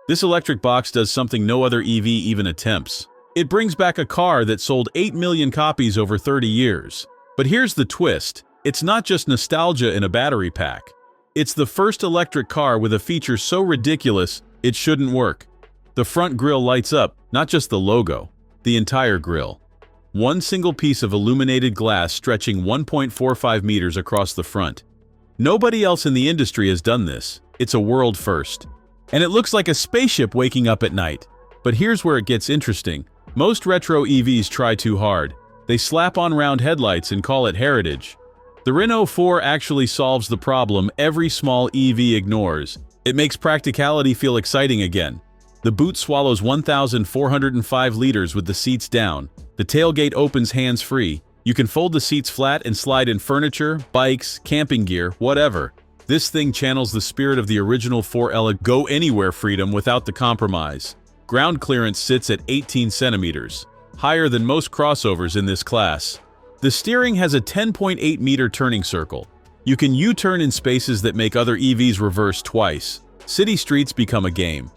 This electric box does something no other EV even attempts. It brings back a car that sold 8 million copies over 30 years. But here's the twist. It's not just nostalgia in a battery pack. It's the first electric car with a feature so ridiculous, it shouldn't work. The front grille lights up, not just the logo, the entire grille. One single piece of illuminated glass stretching 1.45 meters across the front. Nobody else in the industry has done this. It's a world first. And it looks like a spaceship waking up at night. But here's where it gets interesting. Most retro EVs try too hard. They slap on round headlights and call it heritage. The Renault 4 actually solves the problem every small EV ignores. It makes practicality feel exciting again. The boot swallows 1,405 liters with the seats down. The tailgate opens hands-free. You can fold the seats flat and slide in furniture, bikes, camping gear, whatever. This thing channels the spirit of the original 4L go-anywhere freedom without the compromise. Ground clearance sits at 18 centimeters, higher than most crossovers in this class. The steering has a 10.8-meter turning circle. You can U-turn in spaces that make other EVs reverse twice. City streets become a game.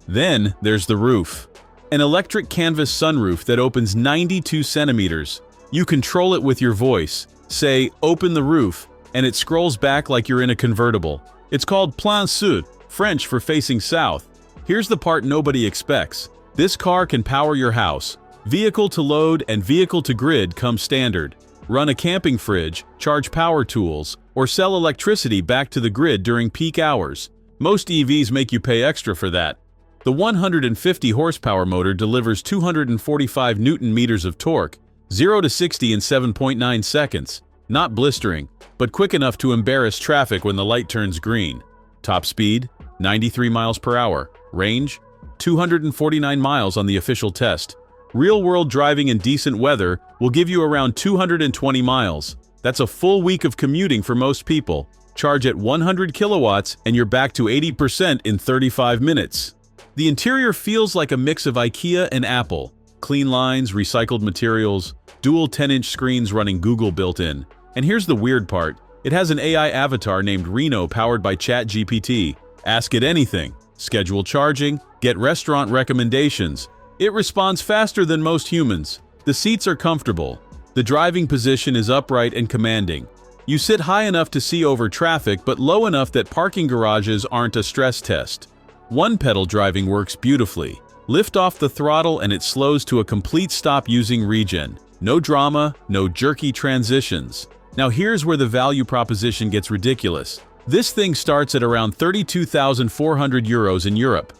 Then there's the roof. An electric canvas sunroof that opens 92 centimeters. You control it with your voice. Say, "Open the roof," and it scrolls back like you're in a convertible. It's called plein sud, French for facing south. Here's the part nobody expects. This car can power your house. Vehicle to load and vehicle to grid come standard. Run a camping fridge, charge power tools, or sell electricity back to the grid during peak hours. Most EVs make you pay extra for that. The 150 horsepower motor delivers 245 Newton-meters of torque, 0 to 60 in 7.9 seconds. Not blistering, but quick enough to embarrass traffic when the light turns green. Top speed, 93 miles per hour. Range, 249 miles on the official test. Real-world driving in decent weather will give you around 220 miles. That's a full week of commuting for most people. Charge at 100 kilowatts and you're back to 80% in 35 minutes. The interior feels like a mix of IKEA and Apple. Clean lines, recycled materials, dual 10-inch screens running Google built-in. And here's the weird part. It has an AI avatar named Renault powered by ChatGPT. Ask it anything. Schedule charging, get restaurant recommendations. It responds faster than most humans. The seats are comfortable. The driving position is upright and commanding. You sit high enough to see over traffic, but low enough that parking garages aren't a stress test. One-pedal driving works beautifully. Lift off the throttle and it slows to a complete stop using regen. No drama, no jerky transitions. Now here's where the value proposition gets ridiculous. This thing starts at around €32,400 in Europe.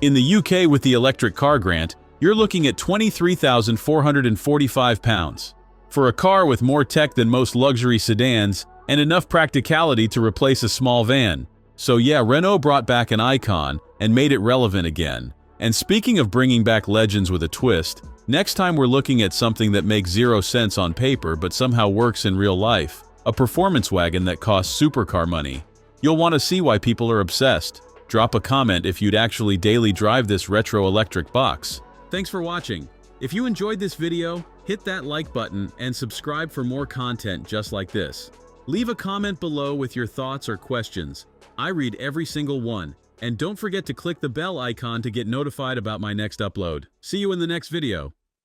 In the UK with the electric car grant, you're looking at £23,445. For a car with more tech than most luxury sedans and enough practicality to replace a small van. So yeah, Renault brought back an icon and made it relevant again. And speaking of bringing back legends with a twist, next time we're looking at something that makes 0 sense on paper but somehow works in real life, a performance wagon that costs supercar money. You'll want to see why people are obsessed. Drop a comment if you'd actually daily drive this retro electric box. Thanks for watching. If you enjoyed this video, hit that like button and subscribe for more content just like this. Leave a comment below with your thoughts or questions. I read every single one. And don't forget to click the bell icon to get notified about my next upload. See you in the next video.